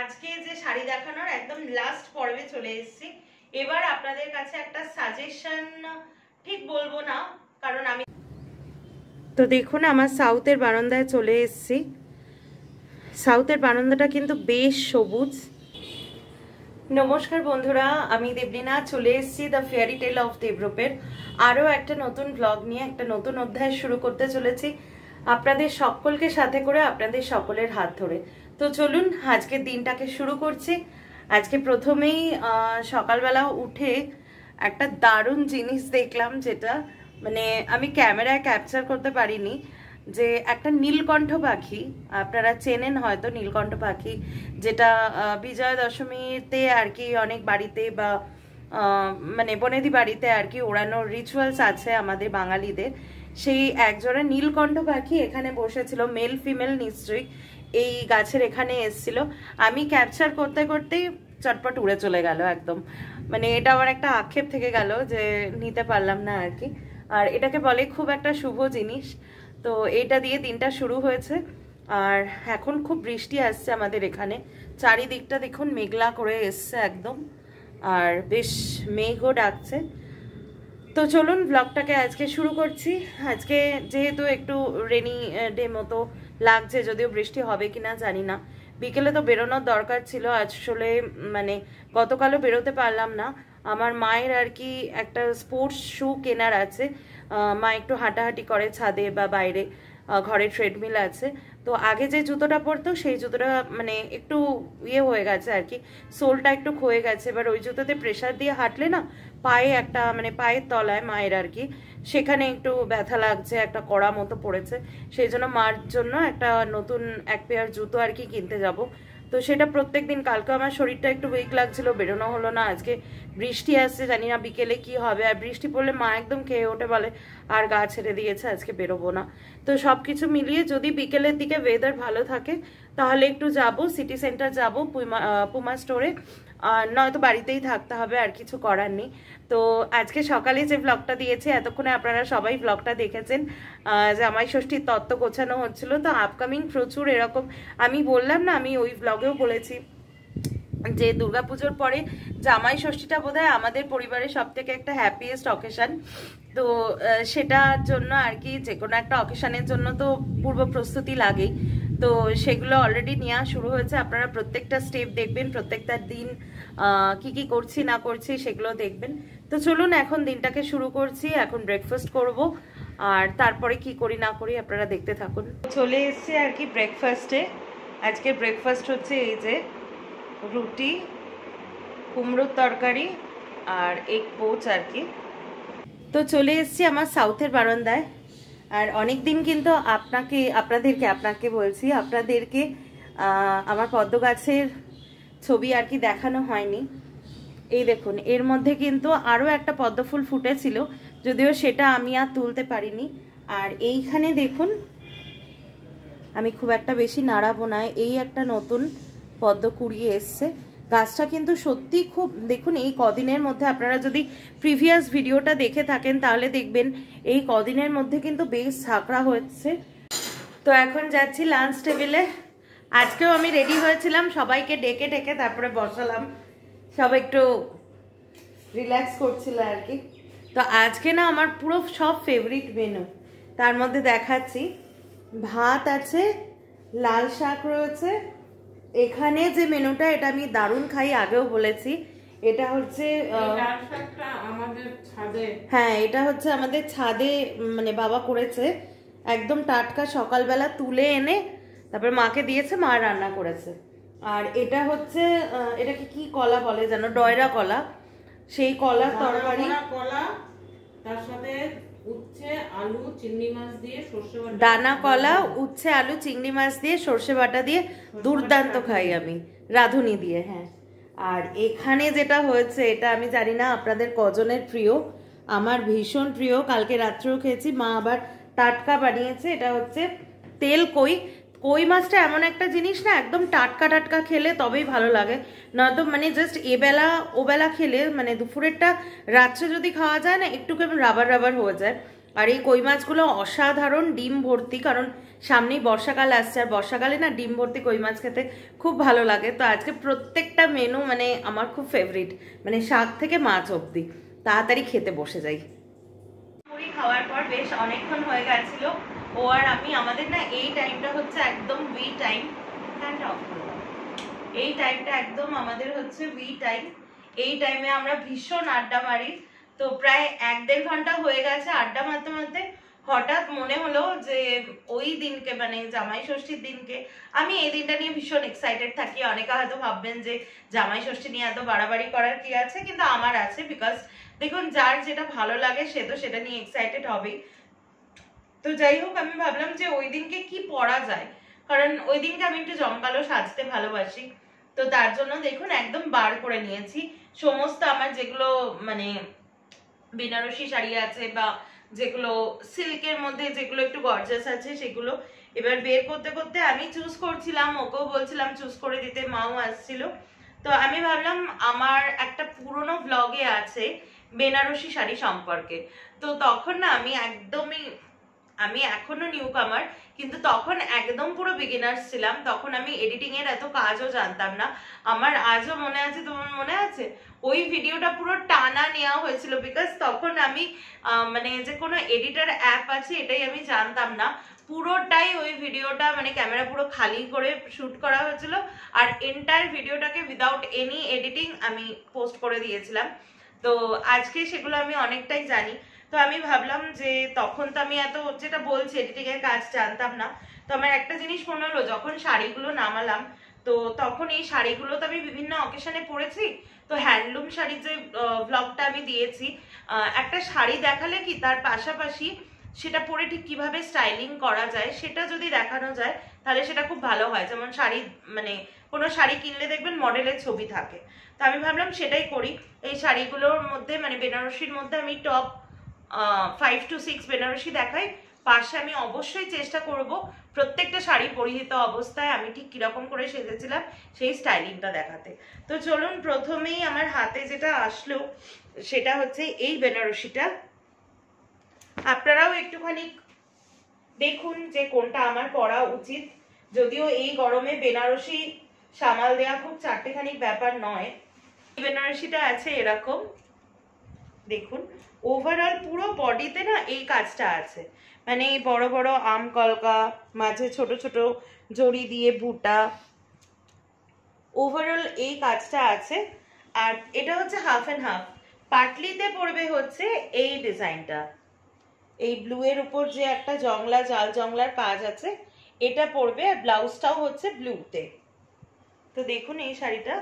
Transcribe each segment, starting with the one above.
আজকে যে শাড়ি দেখানোর একদম লাস্ট পর্বে চলে এসেছি। এবার আপনাদের কাছে একটা সাজেশন ঠিক বলবো না, কারণ আমি তো দেখুন আমার সাউথের বারান্দায় চলে এসেছি। সাউথের বারান্দাটা কিন্তু বেশ সবুজ। নমস্কার বন্ধুরা, আমি দেবলীনা চলে এসেছি দ্য ফেয়ারি টেল অফ দেবরূপের আরও একটা নতুন ব্লগ নিয়ে একটা নতুন অধ্যায় শুরু করতে চলেছি আপনাদের সকলকে সাথে করে, আপনাদের সকলের হাত ধরে। তো চলুন আজকের দিনটাকে শুরু করছি। আজকে প্রথমেই সকালবেলা উঠে একটা দারুণ জিনিস দেখলাম, যেটা মানে আমি ক্যামেরায় ক্যাপচার করতে পারিনি। যে একটা নীলকণ্ঠ পাখি, আপনারা চেনেন হয়তো নীলকণ্ঠ পাখি, যেটা বিজয়া দশমীতে আর কি অনেক বাড়িতে বা মানে বনেদি বাড়িতে আর কি ওড়ানোর রিচুয়ালস আছে আমাদের বাঙালিদের। সেই একজোড়া নীলকণ্ঠ পাখি এখানে বসেছিল, মেল ফিমেল নিশ্চয়ই, এই গাছের এখানে এসছিল। আমি ক্যাপচার করতে করতেই চটপট উড়ে চলে গেল একদম। মানে এটা আমার একটা আক্ষেপ থেকে গেল যে নিতে পারলাম না আর কি। আর এটাকে বলে খুব একটা শুভ জিনিস। তো এটা দিয়ে দিনটা শুরু হয়েছে। আর এখন খুব বৃষ্টি আসছে আমাদের এখানে, চারিদিকটা দেখুন মেঘলা করে এসছে একদম, আর বেশ মেঘও ডাকছে। তো চলুন ব্লগটাকে আজকে শুরু করছি। আজকে যেহেতু একটু রেনি ডে মতো লাগছে, যদিও বৃষ্টি হবে কিনা জানি না। বিকেলে তো বেরোনোর দরকার ছিল আসলে, মানে গতকালও বেরোতে পারলাম না। আমার মায়ের আর কি একটা স্পোর্টস শু কেনার আছে। মা একটু হাঁটাহাঁটি করে ছাদে বা বাইরে, ঘরে ট্রেডমিল আছে। তো আগে যে জুতোটা পরতো সেই জুতোটা মানে একটু ইয়ে হয়ে গেছে আর কি, সোলটা একটু ক্ষয়ে গেছে। এবার ওই জুতোতে প্রেসার দিয়ে হাঁটলে না পায়ে একটা মানে পায়ের তলায় মায়ের আর কি সেখানে একটু ব্যথা লাগছে, একটা কড়া মতো পড়েছে। সেই জন্য মার জন্য একটা নতুন এক পেয়ার জুতো আর কি কিনতে যাব। তো সেটা প্রত্যেক দিন, কালকে আমার শরীরটা একটু উইক লাগছিল, বেরোনো হলো না। আজকে বৃষ্টি আসছে, জানি না বিকেলে কি হবে। আর বৃষ্টি পড়লে মা একদম খেয়ে ওঠে, বলে আর গা ছেড়ে দিয়েছে, আজকে বেরোবো না। তো সব কিছু মিলিয়ে যদি বিকেলের দিকে ওয়েদার ভালো থাকে তাহলে একটু যাব, সিটি সেন্টার যাব, পুমা স্টোরে। নয়তো বাড়িতেই থাকতে হবে, আর কিছু করার নেই। তো আজকে সকালে যে ব্লগটা দিয়েছি, এতক্ষণে আপনারা সবাই ব্লগটা দেখেছেন, জামাই ষষ্ঠীর তত্ত্ব গোছানো হচ্ছিল। তো আপকামিং প্রচুর এরকম, আমি বললাম না, আমি ওই ব্লগেও বলেছি যে দুর্গাপুজোর পরে জামাই ষষ্ঠীটা বোধহয় আমাদের পরিবারের সব থেকে একটা হ্যাপিয়েস্ট অকেশন। তো সেটার জন্য আর কি, যে কোনো একটা অকেশনের জন্য তো পূর্ব প্রস্তুতি লাগেই। তো সেগুলো অলরেডি নেওয়া শুরু হয়েছে। আপনারা প্রত্যেকটা স্টেপ দেখবেন, প্রত্যেকটা দিন কি কি করছি না করছি সেগুলো দেখবেন। তো চলুন এখন দিনটাকে শুরু করছি। এখন ব্রেকফাস্ট করব, আর তারপরে কি করি না করি আপনারা দেখতে থাকুন। চলে এসছি আর কি ব্রেকফাস্টে। আজকে ব্রেকফাস্ট হচ্ছে এই যে রুটি, কুমড়োর তরকারি আর এগ পোচ আর কি। তো চলে এসেছি আমার সাউথের বারান্দায়। আর অনেক দিন কিন্তু আপনাদেরকে বলছি, আপনাদেরকে আমার পদ্ম গাছের ছবি আর কি দেখানো হয়নি। এই দেখুন, এর মধ্যে কিন্তু আরও একটা পদ্ম ফুল ফুটেছিল, যদিও সেটা আমি আর তুলতে পারিনি। আর এইখানে দেখুন, আমি খুব একটা বেশি নাড়াবো না, এই একটা নতুন পদ্ম কুড়িয়ে এসছে। গাছটা কিন্তু সত্যি খুব, দেখুন এই কদিনের মধ্যে, আপনারা যদি প্রিভিয়াস ভিডিওটা দেখে থাকেন তাহলে দেখবেন এই কদিনের মধ্যে কিন্তু বেশ ঝাঁকড়া হচ্ছে। তো এখন যাচ্ছি লাঞ্চ টেবিলে। আজকেও আমি রেডি হয়েছিলাম, সবাইকে ডেকে ডেকে তারপরে বসালাম, সব একটু রিল্যাক্স করছিল আর কি। তো আজকে না আমার পুরো সব ফেভারিট মেনু, তার মধ্যে দেখাচ্ছি। ভাত আছে, লাল শাক রয়েছে। এখানে যে মেনুটা, এটা আমি দারুণ খাই, আগেও বলেছি। এটা হচ্ছে হ্যাঁ, এটা হচ্ছে আমাদের ছাদে, মানে বাবা করেছে একদম টাটকা, সকালবেলা তুলে এনে তারপর মাকে দিয়েছে, মা রান্না করেছে। আর এটা হচ্ছে এটাকে কি কলা বলে যেন, ডয়রা কলা, সেই কলার তরকারি, তার সাথে উচ্ছে আলু চিংড়ি মাছ দিয়ে সরষে বাটা, দানা কলা উচ্ছে আলু চিংড়ি মাছ দিয়ে সরষে বাটা দিয়ে দুর্দান্ত খাই আমি, রাঁধুনি দিয়ে। হ্যাঁ, আর এখানে যেটা হয়েছে, এটা আমি জানি না আপনাদের কজনের প্রিয়, আমার ভীষণ প্রিয়। কালকে রাত্রেও খেয়েছি, মা আবার টাটকা বানিয়েছে। এটা হচ্ছে তেল কই। কই মাছটা এমন একটা জিনিস না, একদম টাটকা টাটকা খেলে তবেই ভালো লাগে, নয়তো মানে জাস্ট এবেলা ওবেলা খেলে, মানে দুপুরেরটা রাত্রে যদি খাওয়া যায় না, একটু কেমন রাবার রাবার হয়ে যায়। আর এই কই মাছগুলো অসাধারণ ডিম ভর্তি, কারণ সামনেই বর্ষাকাল আসছে, আর বর্ষাকালে না ডিম ভর্তি কই মাছ খেতে খুব ভালো লাগে। তো আজকে প্রত্যেকটা মেনু মানে আমার খুব ফেভারিট, মানে শাক থেকে মাছ অবধি। তাড়াতাড়ি খেতে বসে যাই। মুড়ি খাওয়ার পর বেশ অনেকক্ষণ হয়ে গেছিল, ও আর আমি, আমাদের না এই টাইমটা হচ্ছে একদম উই টাইম। এই টাইমটা একদম আমাদের হচ্ছে উই টাইম। এই টাইমে আমরা ভীষণ আড্ডা মারি। তো প্রায় 1-1.5 ঘন্টা হয়ে গেছে আড্ডা মারতে মারতে। হঠাৎ মনে হলো যে ওই দিনকে, মানে জামাই ষষ্ঠীর দিনকে, আমি এই দিনটা নিয়ে ভীষণ এক্সাইটেড থাকি। অনেকে হয়তো ভাববেন যে জামাই ষষ্ঠী নিয়ে এত বাড়াবাড়ি করার কি আছে, কিন্তু আমার আছে। বিকজ দেখুন, যার যেটা ভালো লাগে সে তো সেটা নিয়ে এক্সাইটেড হবেই। তো যাই হোক, আমি ভাবলাম যে ওই দিনকে কি পরা যায়, কারণ ওই দিনকে আমি একটু জমকালো সাজতে ভালোবাসি। তো তার জন্য দেখুন একদম বার করে নিয়েছি সমস্ত আমার যেগুলো মানে বেনারসি শাড়ি আছে, বা যেগুলো সিল্কের মধ্যে যেগুলো একটু গর্জাস আছে সেগুলো। এবার বের করতে করতে আমি চুজ করছিলাম, ওকেও বলছিলাম চুজ করে দিতে, মাও আসছিল। তো আমি ভাবলাম আমার একটা পুরনো ব্লগে আছে বেনারসি শাড়ি সম্পর্কে। তো তখন না আমি এখনো নিউ কামার, কিন্তু তখন একদম পুরো বিগিনার্স ছিলাম। তখন আমি এডিটিং এর এত কাজও জানতাম না। আমার আজও মনে আছে, তোমার মনে আছে ওই ভিডিওটা পুরো টানা নেওয়া হয়েছিল, বিকজ তখন আমি মানে যে কোনো এডিটার অ্যাপ আছে এটাই আমি জানতাম না। পুরোটাই ওই ভিডিওটা মানে ক্যামেরা পুরো খালি করে শুট করা হয়েছিল, আর এন্টায়ার ভিডিওটাকে উইদাউট এনি এডিটিং আমি পোস্ট করে দিয়েছিলাম। তো আজকে সেগুলো আমি অনেকটাই জানি। তো আমি ভাবলাম যে তখন তো আমি এত যেটা বলছি এডিটিং এর কাজ জানতাম না। তো আমার একটা জিনিস মনে হলো, যখন শাড়িগুলো নামালাম, তো তখন এই শাড়িগুলো তো আমি বিভিন্ন অকেশনে পরেছি। তো হ্যান্ডলুম শাড়ির যে ব্লগটা আমি দিয়েছি, একটা শাড়ি দেখালে কি তার পাশাপাশি সেটা পরে ঠিক কিভাবে স্টাইলিং করা যায় সেটা যদি দেখানো যায় তাহলে সেটা খুব ভালো হয়। যেমন শাড়ি, মানে কোনো শাড়ি কিনলে দেখবেন মডেলের ছবি থাকে। তো আমি ভাবলাম সেটাই করি। এই শাড়িগুলোর মধ্যে মানে বেনারসির মধ্যে আমি টপ 5 to 6 বেনারসি দেখাই। পাশে আমি অবশ্যই চেষ্টা করব প্রত্যেকটা শাড়ি পরিহিত অবস্থায় আমি ঠিক কিরকম করে সেজেছিলাম সেই স্টাইলিংটা দেখাতে। তো চলুন, প্রথমেই আমার হাতে যেটা আসলো সেটা হচ্ছে এই বেনারসিটা। আপনারাও একটুখানি দেখুন যে কোনটা আমার পরা উচিত। যদিও এই গরমে বেনারসি সামাল দেওয়া খুব চারটেখানি ব্যাপার নয়। এই বেনারসিটা আছে এরকম, দেখুন ওভারঅল পুরো বডিতে না এই কাজটা আছে, মানে এই বড় বড় আম কলকা, মাঝে ছোট ছোট জড়ি দিয়ে বুটা, ওভারঅল এই কাজটা আছে। আর এটা হচ্ছে হাফ অ্যান্ড হাফ। পাটলিতে পড়বে হচ্ছে এই ডিজাইনটা, এই ব্লু এর উপর যে একটা জংলা, জাল জংলার কাজ আছে, এটা পড়বে। আর ব্লাউজটাও হচ্ছে ব্লুতে। তো দেখুন এই শাড়িটা,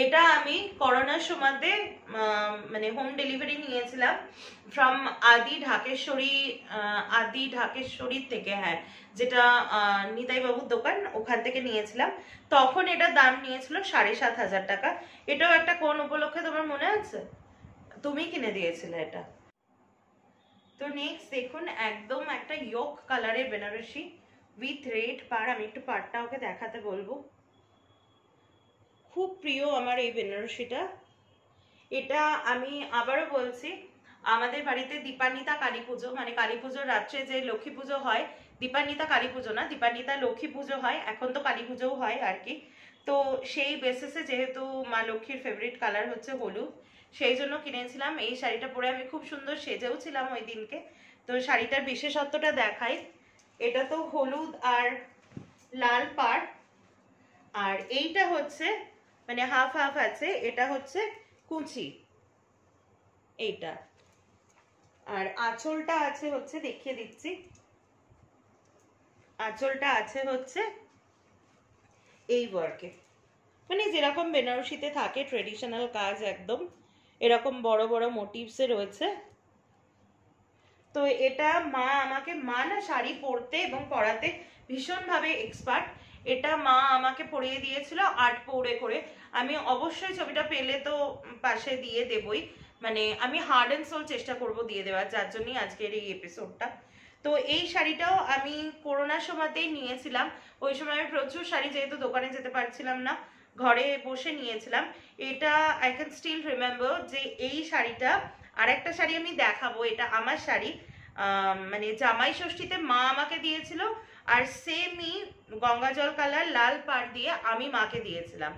এটা আমি করোনার সময়তে মানে হোম ডেলিভারি নিয়েছিলাম ফ্রম আদি ঢাকেশ্বরীর থেকে, হ্যাঁ, যেটা নিতাই বাবুর দোকান, ওখান থেকে নিয়েছিলাম। তখন এটা দাম নিয়েছিল 7,500 টাকা। এটাও একটা কোন উপলক্ষে তোমার মনে আছে? তুমি কিনে দিয়েছিলে এটা। তো নেক্সট দেখুন একদম একটা ইয়োক কালারের বেনারসি উইথ রেড পাড়। আমি একটু পাড়টা ওকে দেখাতে বলবো। খুব প্রিয় আমার এই বেনারসিটা। এটা আমি আবারও বলছি, আমাদের বাড়িতে দীপান্বিতা কালী পুজো, মানে কালী পুজোর রাত্রে যে লক্ষ্মী পুজো হয়, দীপান্বিতা কালী পুজো না, দীপান্বিতা লক্ষ্মী পুজো হয়, এখন তো কালী পুজোও হয় আর কি। তো সেই বেসিসে যেহেতু মা লক্ষ্মীর ফেভারিট কালার হচ্ছে হলুদ, সেই জন্য কিনেছিলাম। এই শাড়িটা পরে আমি খুব সুন্দর সেজেও ছিলাম ওই দিনকে। তো শাড়িটার বিশেষত্বটা দেখাই। এটা তো হলুদ আর লাল পাড়, আর এইটা হচ্ছে মানে হাফ হাফ আছে, এটা হচ্ছে কুচি এইটা। আর আঁচলটা আছে হচ্ছে, দেখিয়ে দিচ্ছি, আঁচলটা আছে হচ্ছে এই ওয়ার্কে, মানে যেরকম বেনারসিতে থাকে ট্রেডিশনাল কাজ একদম এরকম বড় বড় মোটিভসে রয়েছে। তো এটা মা না শাড়ি পরতে এবং পরাতে ভীষণভাবে এক্সপার্ট। এটা মা আমাকে পরিয়ে দিয়েছিল আর্ট পৌড়ে করে। আমি অবশ্যই ছবিটা পেলে তো পাশে দিয়ে দেবই, মানে আমি হার্ড অ্যান্ড সোল চেষ্টা করব দিয়ে দেওয়ার, যার জন্যই আজকের এই এপিসোডটা। তো এই শাড়িটাও আমি করোনার সময়তেই নিয়েছিলাম। ওই সময় আমি প্রচুর শাড়ি, যেহেতু দোকানে যেতে পারছিলাম না, ঘরে বসে নিয়েছিলাম। এটা আই ক্যান স্টিল রিমেম্বার যে এই শাড়িটা, আর একটা শাড়ি আমি দেখাবো, এটা আমার শাড়ি, মানে জামাই ষষ্ঠীতে মা আমাকে দিয়েছিল, আর সেমই গঙ্গাজল কালার লাল পাড় দিয়ে আমি মাকে দিয়েছিলাম।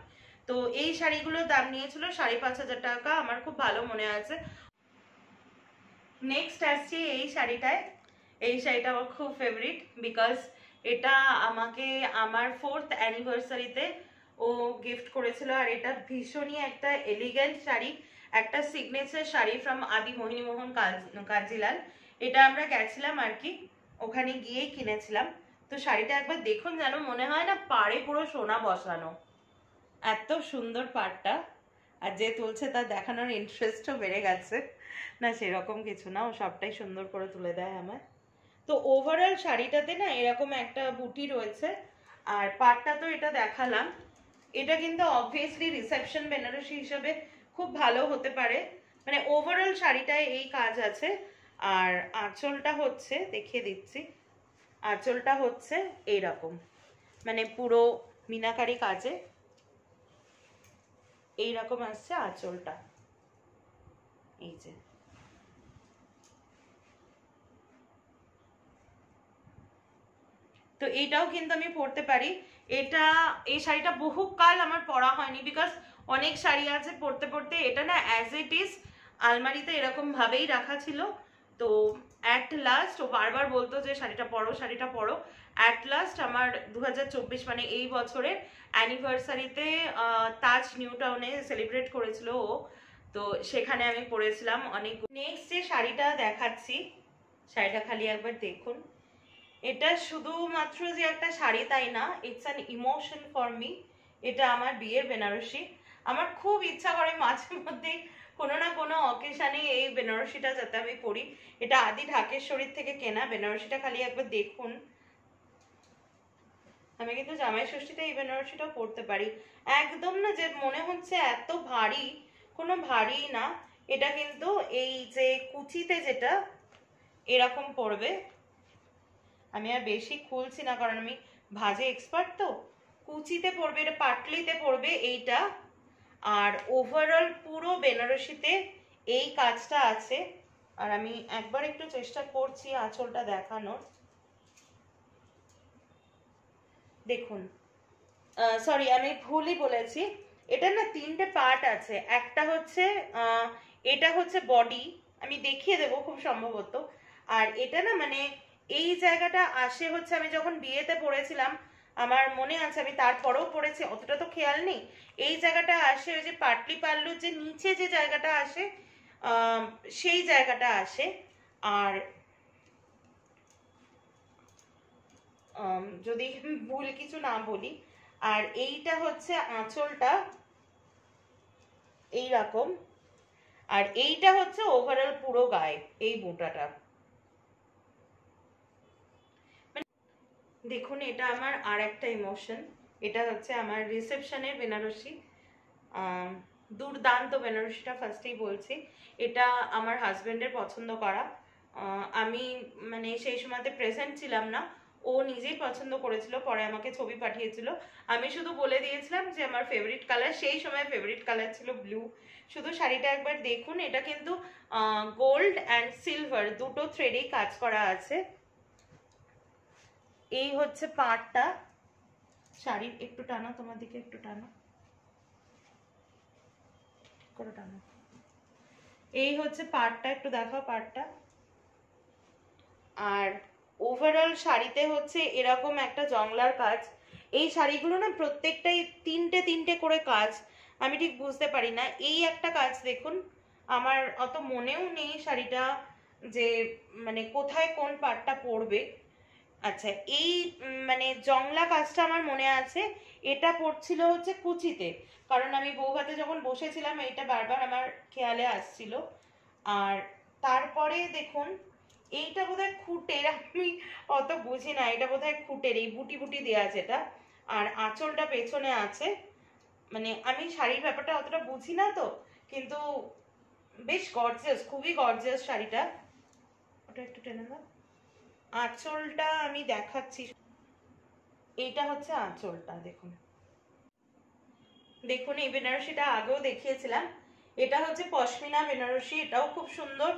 তো এই শাড়িগুলোর দাম নিয়েছিল 5,500 টাকা, আমার খুব ভালো মনে আছে। নেক্সট আসছি এই শাড়িটায়। এই শাড়িটা আমার খুব ফেভারিট, বিকজ এটা আমাকে আমার 4th অ্যানিভার্সারিতে ও গিফট করেছিল। আর এটা ভীষণই একটা এলিগেন্ট শাড়ি, একটা সিগনেচার শাড়ি ফ্রম আদি মোহিনীমোহন কাঞ্জিলাল। এটা আমরা গেছিলাম আর কি, ওখানে গিয়েই কিনেছিলাম। তো শাড়িটা একবার দেখুন, যেন মনে হয় না পাড়ে পুরো সোনা বসানো, এত সুন্দর পাড়টা। আর যে তুলছে তার দেখানোর ইন্টারেস্টও বেড়ে গেছে। না সেরকম কিছু না, ও সবটাই সুন্দর করে তুলে দেয় আমার। তো ওভারঅল শাড়িটাতে না এরকম একটা বুটি রয়েছে, আর পাড়টা তো এটা দেখালাম। এটা কিন্তু অবভিয়াসলি রিসেপশন বেনারসি হিসেবে খুব ভালো হতে পারে। মানে ওভারঅল শাড়িটায় এই কাজ আছে। আর আঁচলটা হচ্ছে, দেখিয়ে দিচ্ছি, আঁচলটা হচ্ছে এইরকম, মানে পুরো মিনাকারি কাজে এইরকম আসছে আঁচলটা, এই যে। তো এইটাও কিন্তু আমি পরতে পারি। এই শাড়িটা বহুকাল আমার পরা হয়নি, বিকজ অনেক শাড়ি আছে পরতে পরতে, এটা না অ্যাজ ইট ইজ আলমারিতে এরকম ভাবেই রাখা ছিল। তো অ্যাট লাস্ট ও বারবার বলতো যে শাড়িটা পরো, শাড়িটা পরো। অ্যাট লাস্ট আমার 2024 মানে এই বছরের অ্যানিভার্সারিতে তাজ নিউ টাউনে সেলিব্রেট করেছিল ও, তো সেখানে আমি পরেছিলাম অনেক। নেক্সট যে শাড়িটা দেখাচ্ছি, শাড়িটা খালি একবার দেখুন। এটা শুধুমাত্র যে একটা শাড়ি তাই না, it's an emotion for me. এটা আমার বিয়ের বেনারসি। আমার খুব ইচ্ছা করে মাঝে মধ্যে কোনো না কোনো অকেশনে এই বেনারসিটা যাতে আমি পরি। এটা আদি ঢাকেশ্বরীর থেকে কেনা বেনারসিটা, খালি একবার দেখুন। আমি কিন্তু জামাই ষষ্ঠীতে এই বেনারসিটাও পরতে পারি। একদম না যে মনে হচ্ছে এত ভারী, কোনো ভারী না। এটা কিন্তু এই যে কুচিতে যেটা এরকম পড়বে। আমি আর বেশি খুলছি না, কারণ আমি ভাজে এক্সপার্ট। তো কুচিতে পড়বে, এটা পাটলিতে পড়বে এইটা। আর ওভারঅল পুরো বেনারসিতে এই কাজটা আছে। আর আমি একবার একটু চেষ্টা করছি আঁচলটা দেখানোর, দেখুন। সরি, আমি ভুলই বলেছি। এটা না 3টে পার্ট আছে। একটা হচ্ছে এটা হচ্ছে বডি, আমি দেখিয়ে দেবো খুব সম্ভবত। আর এটা না মানে এই জায়গাটা আসে হচ্ছে, আমি যখন বিয়েতে পড়েছিলাম আমার মনে আছে, আমি তারপরেও পড়েছি, অতটা তো খেয়াল নেই। এই জায়গাটা আসে ওই যে পাটলি পাল্লুর যে নিচে যে জায়গাটা আসে, সেই জায়গাটা আসে। আর যদি ভুল কিছু না বলি, আর এইটা হচ্ছে আঁচলটা এইরকম, আর এইটা হচ্ছে ওভারঅল পুরো গায়ে এই বুটাটা। দেখুন, এটা আমার আর একটা ইমোশন। এটা হচ্ছে আমার রিসেপশনের বেনারসি। দুর্দান্ত বেনারসিটা, ফার্স্টেই বলছি। এটা আমার হাজবেন্ডের পছন্দ করা। আমি মানে সেই সময়তে প্রেজেন্ট ছিলাম না, ও নিজেই পছন্দ করেছিল, পরে আমাকে ছবি পাঠিয়েছিল। আমি শুধু বলে দিয়েছিলাম যে আমার ফেভারিট কালার, সেই সময় ফেভারিট কালার ছিল ব্লু। শুধু শাড়িটা একবার দেখুন। এটা কিন্তু গোল্ড অ্যান্ড সিলভার দুটো থ্রেডেই কাজ করা আছে। এই হচ্ছে পাড়টা শাড়ির। একটু টানো, তোমার দিকে একটু টানো করে টানো। এই হচ্ছে পাড়টা, একটু দেখাও পাড়টা। আর ওভারঅল শাড়িতে হচ্ছে এরকম একটা জংলার কাজ। এই শাড়িগুলো না প্রত্যেকটাই 3টে করে কাজ, আমি ঠিক বুঝতে পারি না। এই একটা কাজ দেখুন, আমার অত মনেও নেই শাড়িটা যে মানে কোথায় কোন পাড়টা পড়বে। আচ্ছা, এই মানে জংলা কাজটা আমার মনে আছে, এটা পড়ছিল হচ্ছে কুচিতে, কারণ আমি বৌভাতে যখন বসেছিলাম এটা বারবার আমার খেয়ালে আসছিল। আর তারপরে দেখুন, এইটা বোধহয় খুঁটের, আমি অত বুঝি না, এটা বোধহয় খুঁটের, এই বুটি বুটি দেওয়া আছে এটা। আর আঁচলটা পেছনে আছে। মানে আমি শাড়ির ব্যাপারটা অতটা বুঝি না তো, কিন্তু বেশ গর্জিয়াস, খুবই গর্জিয়াস শাড়িটা। ওটা একটু টেনে দাও। আঁচলটা আমি দেখাচ্ছি, এইটা হচ্ছে আঁচলটা। দেখুন দেখুন, এই বেনারসিটা আগেও দেখিয়েছিলাম। এটা হচ্ছে পশমিনা বেনারসি, এটাও খুব সুন্দর।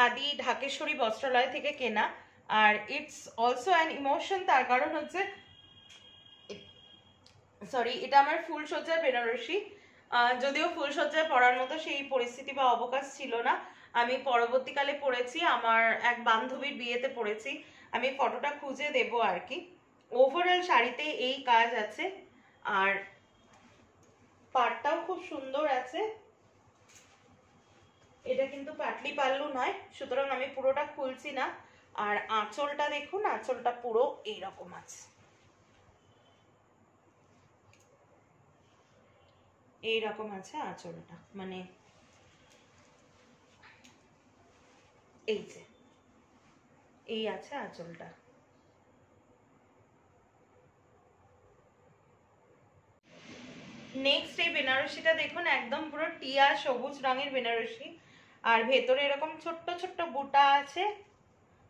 আদি ঢাকেশ্বরী বস্ত্রালয় থেকে কেনা। আর ইটস অলসো অ্যান ইমোশন, তার কারণ হচ্ছে এটা আমার ফুলসজ্জার বেনারসি। যদিও ফুলসজ্জায় পরার মতো সেই পরিস্থিতি বা অবকাশ ছিল না, আমি পরবর্তীকালে পরেছি, আমার এক বান্ধবীর বিয়েতে পরেছি। আমি ফটোটা খুঁজে দেব আর কি। ওভারঅল শাড়িতে এই কাজ আছে, আর পাড়টাও খুব সুন্দর আছে। এটা কিন্তু পাটলি পাল্লু নয়, সুতরাং আমি পুরোটা খুলছি না। আর আঁচলটা দেখুন, আঁচলটা পুরো এইরকম আছে, এইরকম আছে আঁচলটা, মানে এই যে এই আছে আঁচলটা। নেক্সট এই বেনারসিটা দেখুন, একদম পুরো টিয়া সবুজ রঙের বেনারসি, আর ভেতরে এরকম ছোট্ট ছোট্ট বুটা আছে।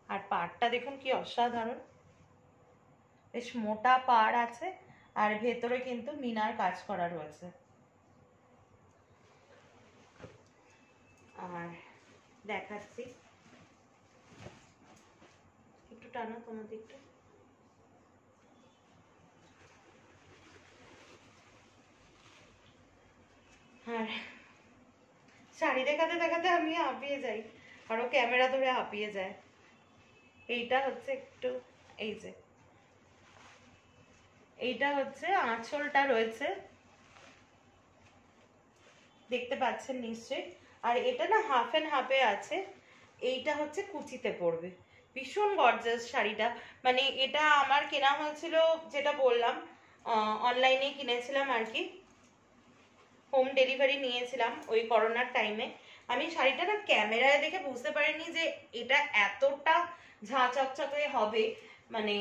আর পাড়টা দেখুন কি অসাধারণ, বেশ মোটা পাড় আছে, আর ভেতরে কিন্তু মিনার কাজ করা রয়েছে। আর দেখাচ্ছি, একটু টানো তোমার দিকটা। আর শাড়ি দেখাতে দেখাতে আমি হাঁপিয়ে যাই, আরো ক্যামেরা ধরে হাঁপিয়ে যায়। এইটা হচ্ছে একটু, এই যে এইটা হচ্ছে আঁচলটা রয়েছে, দেখতে পাচ্ছেন নিশ্চয়ই। আর এটা না হাফ এন্ড হাফে আছে, এইটা হচ্ছে কুচিতে পড়বে। ভীষণ গর্জাস শাড়িটা, মানে এটা আমার কেনা হয়েছিল, যেটা বললাম অনলাইনে কিনেছিলাম আর কি, হোম ডেলিভারি নিয়েছিলাম ওই করোনার টাইমে। আমি শাড়িটা না ক্যামেরায় দেখে বুঝতে পারিনি যে এটা এতটা ঝাঁ চকচকে হবে, মানে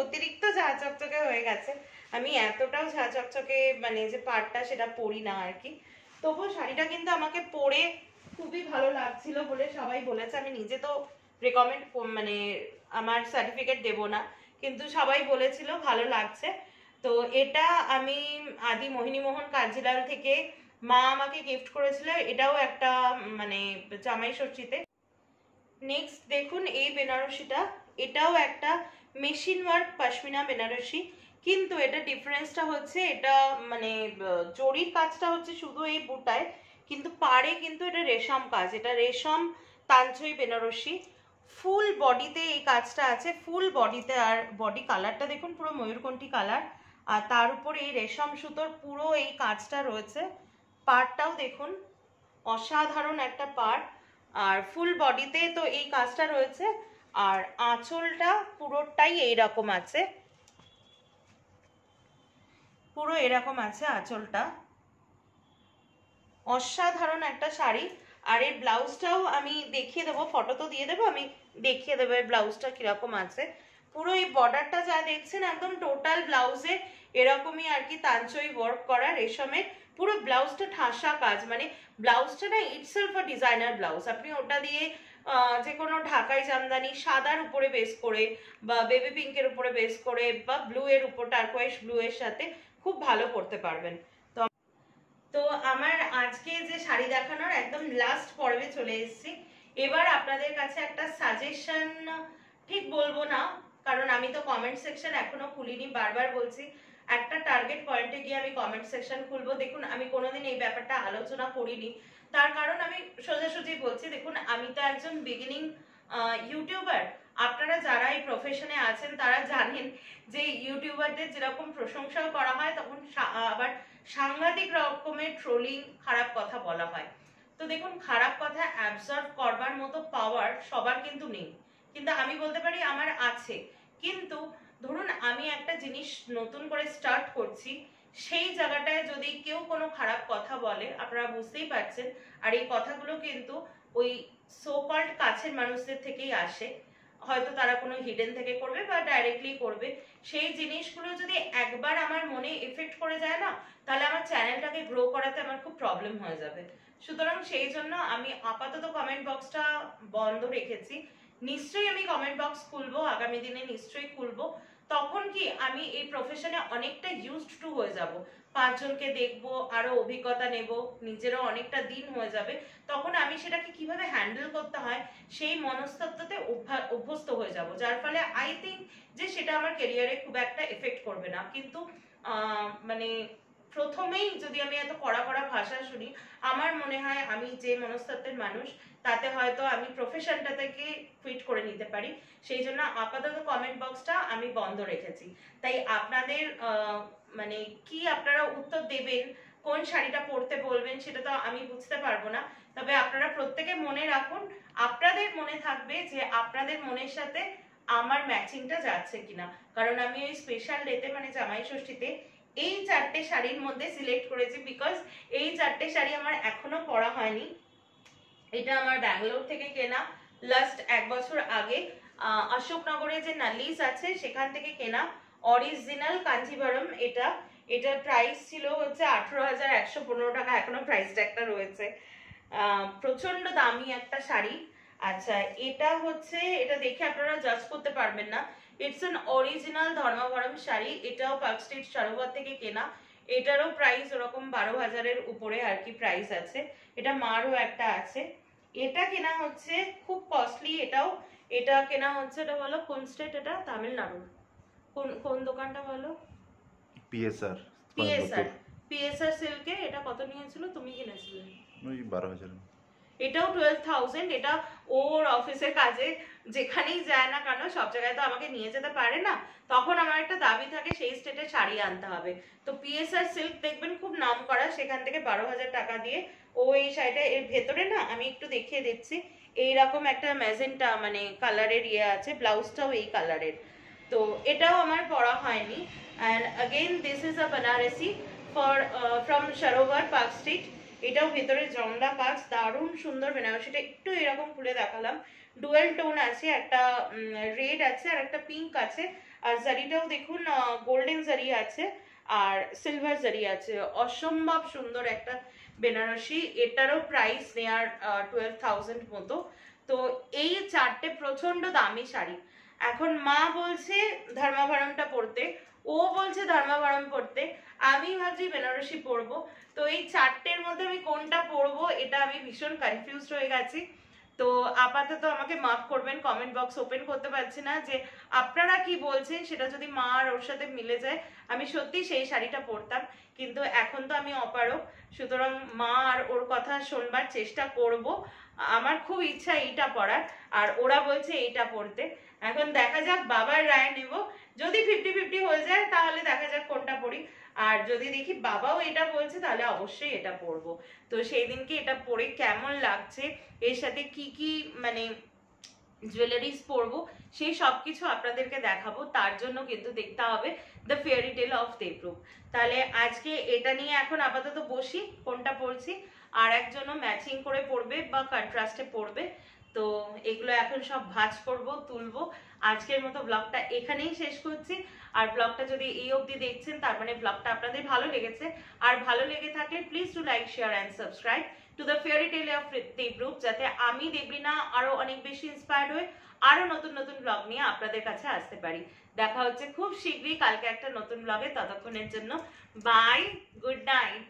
অতিরিক্ত ঝাঁ চকচকে হয়ে গেছে। আমি এতটাও ঝাঁ চকচকে মানে যে পাড়টা সেটা পরি না আর কি। তবুও শাড়িটা কিন্তু আমাকে পরে খুবই ভালো লাগছিল বলে সবাই বলেছে। আমি নিজে তো রেকমেন্ড মানে আমার সার্টিফিকেট দেব না, কিন্তু সবাই বলেছিল ভালো লাগছে। তো এটা আমি আদি মোহিনীমোহন কাঞ্জিলাল থেকে মা আমাকে গিফট করেছিল, এটাও একটা মানে জামাই ষষ্ঠীতে। নেক্সট দেখুন এই বেনারসিটা, এটাও একটা মেশিন ওয়ার্ক পশমিনা বেনারসি, কিন্তু এটা ডিফারেন্সটা হচ্ছে এটা মানে জরির কাজটা হচ্ছে শুধু এই বুটায়, কিন্তু পাড়ে কিন্তু এটা রেশম কাজ, এটা রেশম তাঞ্চই বেনারসি। ফুল বডিতে এই কাজটা আছে, ফুল বডিতে। আর বডি কালারটা দেখুন পুরো ময়ূরকণ্ঠী কালার, আর তার উপরে এই রেশম সুতোর পুরো এই কাজটা রয়েছে। পাড়টাও দেখুন অসাধারণ একটা পাড়, আর ফুল বডিতে তো এই কাজটা রয়েছে। আর আঁচলটা পুরোটাই এইরকম আছে, পুরো এরকম আছে আঁচলটা। অসাধারণ একটা শাড়ি। আর এর ব্লাউজটাও আমি দেখিয়ে দেবো, ফটো তো দিয়ে দেবো, আমি দেখিয়ে দেবো এর ব্লাউজটা কিরকম আছে। পুরো এই বর্ডারটা যা দেখছেন একদম টোটাল ব্লাউজে এরকমই আর কি তাঞ্চই ওয়ার্ক করা রেশমের। পুরো ব্লাউজটা ঠাসা কাজ, মানে ব্লাউজটা না ইটসেলফ আ ডিজাইনার ব্লাউজ। আপনি ওটা দিয়ে যে কোনো ঢাকাই জামদানি সাদার উপরে বেস করে, বা বেবি পিঙ্কের উপরে বেস করে, বা ব্লু এর উপর টার্কোয়াইজ ব্লু এর সাথে খুব ভালো করতে পারবেন। তো আমার আজকে যে শাড়ি দেখানোর একদম লাস্ট পর্বে চলে এসেছি। এবার আপনাদের কাছে একটা সাজেশন ঠিক বলবো না, কারণ আমি তো কমেন্ট সেকশন এখনো খুলিনি, বারবার বলছি একটা টার্গেট পয়েন্টে গিয়ে আমি কমেন্ট সেকশন খুলবো। দেখুন আমি কোনোদিন এই ব্যাপারটা আলোচনা করিনি, তার কারণ আমি সোজাসুজি বলছি। দেখুন আমি তো একজন বিগিনিং ইউটিউবার। আপনারা যারা এই প্রফেশনে আছেন তারা জানেন যে ইউটিউবারদের যেরকম প্রশংসাও করা হয়, তখন আবার সাংঘাতিক রকমের ট্রোলিং, খারাপ কথা বলা হয়। তো দেখুন খারাপ কথা অ্যাবজর্ব করবার মতো পাওয়ার সবার কিন্তু নেই, কিন্তু আমি বলতে পারি আমার আছে। কিন্তু ধরুন আমি একটা জিনিস নতুন করে স্টার্ট করছি, সেই জায়গাটায় যদি কেউ কোনো খারাপ কথা বলে, আপনারা বুঝতেই পারছেন। আর এই কথাগুলো কিন্তু ওই সো কল্ড কাছের মানুষদের থেকেই আসে, হয়তো তারা কোনো হিডেন থেকে করবে বা ডাইরেক্টলি করবে। সেই জিনিসগুলো যদি একবার আমার মনে এফেক্ট করে যায় না, তাহলে আমার চ্যানেলটাকে গ্রো করাতে আমার খুব প্রবলেম হয়ে যাবে। সুতরাং সেই জন্য আমি আপাতত কমেন্ট বক্সটা বন্ধ রেখেছি। নিশ্চয়ই আমি কমেন্ট বক্স খুলবো, আগামী দিনে নিশ্চয়ই খুলবো। তখন কি আমি এই প্রফেশনে অনেকটা ইউজড টু হয়ে যাব, 5 জনকে দেখবো, আরো অভিজ্ঞতা নেব, নিজেরও অনেকটা দিন হয়ে যাবে, তখন আমি সেটাকে কিভাবে হ্যান্ডেল করতে হয় সেই মনস্তত্ত্বতে অভ্যস্ত হয়ে যাব, যার ফলে আই থিঙ্ক যে সেটা আমার ক্যারিয়ারে খুব একটা এফেক্ট করবে না। কিন্তু মানে প্রথমেই যদি আমি এত কড়া কড়া ভাষা শুনি, আমার মনে হয় আমি যে মনস্তত্ত্বের মানুষ তাতে হয়তো আমি প্রফেশনটা থেকে কুইট করে নিতে পারি। সেই জন্য আপাতত কমেন্ট বক্সটা আমি বন্ধ রেখেছি। তাই আপনাদের মানে কি আপনারা উত্তর দেবেন, কোন শাড়িটা পরতে বলবেন সেটা তো আমি বুঝতে পারবো না। তবে আপনারা প্রত্যেকে মনে রাখুন, আপনাদের মনে থাকবে যে আপনাদের মনের সাথে আমার ম্যাচিংটা যাচ্ছে কিনা। কারণ আমি ওই স্পেশাল ডেতে মানে জামাই ষষ্ঠীতে এই 4টে শাড়ির মধ্যে সিলেক্ট করেছি, বিকজ এই 4টে শাড়ি আমার এখনো পরা হয়নি। এটা আমার ব্যাঙ্গালোর থেকে কেনা, লাস্ট 1 বছর আগে অশোকনগরে যে নালিস আছে সেখান থেকে কেনা, অরিজিনাল কাঞ্জিভারম। এটার প্রাইস ছিল হচ্ছে 18,115 টাকা, এখনো প্রাইস ট্যাগটা রয়েছে। প্রচন্ড দামি একটা শাড়ি। আচ্ছা, এটা হচ্ছে, এটা দেখে আপনারা জাজ করতে পারবেন না, ইটস অ্যান অরিজিনাল ধর্মাভরম শাড়ি। এটাও পার্ক স্ট্রিট সরোবর থেকে কেনা। এটারও প্রাইস ওরকম 12,000-এর উপরে আর কি প্রাইস আছে। এটা মারও একটা আছে। এটা কেনা হচ্ছে খুব কস্টলি। এটা কেনা হচ্ছে, এটা বলো কোন স্টেট? এটা তামিলনাড়ু। কোন দোকানটা বলো? পিএসআর সিল্কে। এটা কত নিয়েছিল? তুমি কিনেছিলে? ওই 12,000। এটাও 12,000। এটা ওর অফিসের কাজে যেখানেই যায় না কেন সব জায়গায় তো আমাকে নিয়ে যেতে পারে না, তখন আমার একটা দাবি থাকে সেই স্টেটে শাড়ি আনতে হবে। তো পিএসআর সিল্ক দেখবেন খুব নাম করা, সেখান থেকে 12,000 টাকা দিয়ে ও এই শাড়িটা, এর ভেতরে না আমি একটু দেখিয়ে দিচ্ছি, এইরকম একটা ম্যাজেন্টা মানে কালারের আছে, ব্লাউজটাও এই কালারের। তো এটাও আমার পরা হয়নি। And again this is a Banarasi from Sarobar Park Street. এটাও ভেতরে জমদা কাজ, দারুণ সুন্দর বেনারসিটা। একটু এরকম খুলে দেখালাম, ডুয়েল টোন আছে, একটা রেড আছে আর একটা পিঙ্ক আছে। আর জারিটাও দেখুন গোল্ডেন জারি আছে আর সিলভার জারি আছে, অসম্ভব সুন্দর একটা বেনারসি। এটারও প্রাইস নেয়ার 12,000 মতো। তো এই 4টে প্রচন্ড দামি শাড়ি। এখন মা বলছে ধর্মাভরমটা পরতে, ও বলছে ধর্মাভরম পরতে, আমি ভাবছি বেনারসি পরবো। তো এই 4টের মধ্যে আমি কোনটা পরবো এটা আমি ভীষণ কনফিউজড হয়ে গেছি। তো আপাতত আমাকে মাফ করবেন, কমেন্ট বক্স ওপেন করতে পারছি না, যে আপনারা কি বলছেন সেটা যদি মা আর ওর সাথে মিলে যায় আমি সত্যি সেই শাড়িটা পরতাম। কিন্তু এখন তো আমি অপারক, সুতরাং মা আর ওর কথা শুনবার চেষ্টা করব। আমার খুব ইচ্ছা এইটা পরার, আর ওরা বলছে এইটা পরতে। এখন দেখা যাক, বাবার রায় নেব। যদি 50-50 হয়ে যায় তাহলে দেখা যাক কোনটা পরি, আর যদি দেখি বাবাও এটা বলছে তাহলে অবশ্যই এটা পরবো। তো সেই দিনকে এটা পরে কেমন লাগছে, এর সাথে কি কি মানে জুয়েলারিজ পরবো, সেই সবকিছু আপনাদেরকে দেখাবো। তার জন্য কিন্তু দেখতে হবে the fairy tale of Debrup. তাহলে আজকে এটা নিয়ে এখন আপাতত বসি, কোনটা পরছি, আর একজনও ম্যাচিং করে পরবে বা কন্ট্রাস্টে পরবে। তো এগুলো এখন সব ভাঁজ করব, তুলবো। আজকের মতো ব্লগটা এখানেই শেষ করছি। আর ব্লগটা যদি এই অবধি দেখছেন তার মানে ব্লগটা আপনাদের ভালো লেগেছে। আর ভালো লেগে থাকলে please to like, share and subscribe to the fairy tale of Debrup, যাতে আমি দেবলীনা আরো অনেক বেশি ইন্সপায়ার্ড হয়ে আরো নতুন নতুন ব্লগ নিয়ে আপনাদের কাছে আসতে পারি। দেখা হচ্ছে খুব শীঘ্রই কালকে একটা নতুন ব্লগে। ততক্ষণের জন্য বাই, গুড নাইট।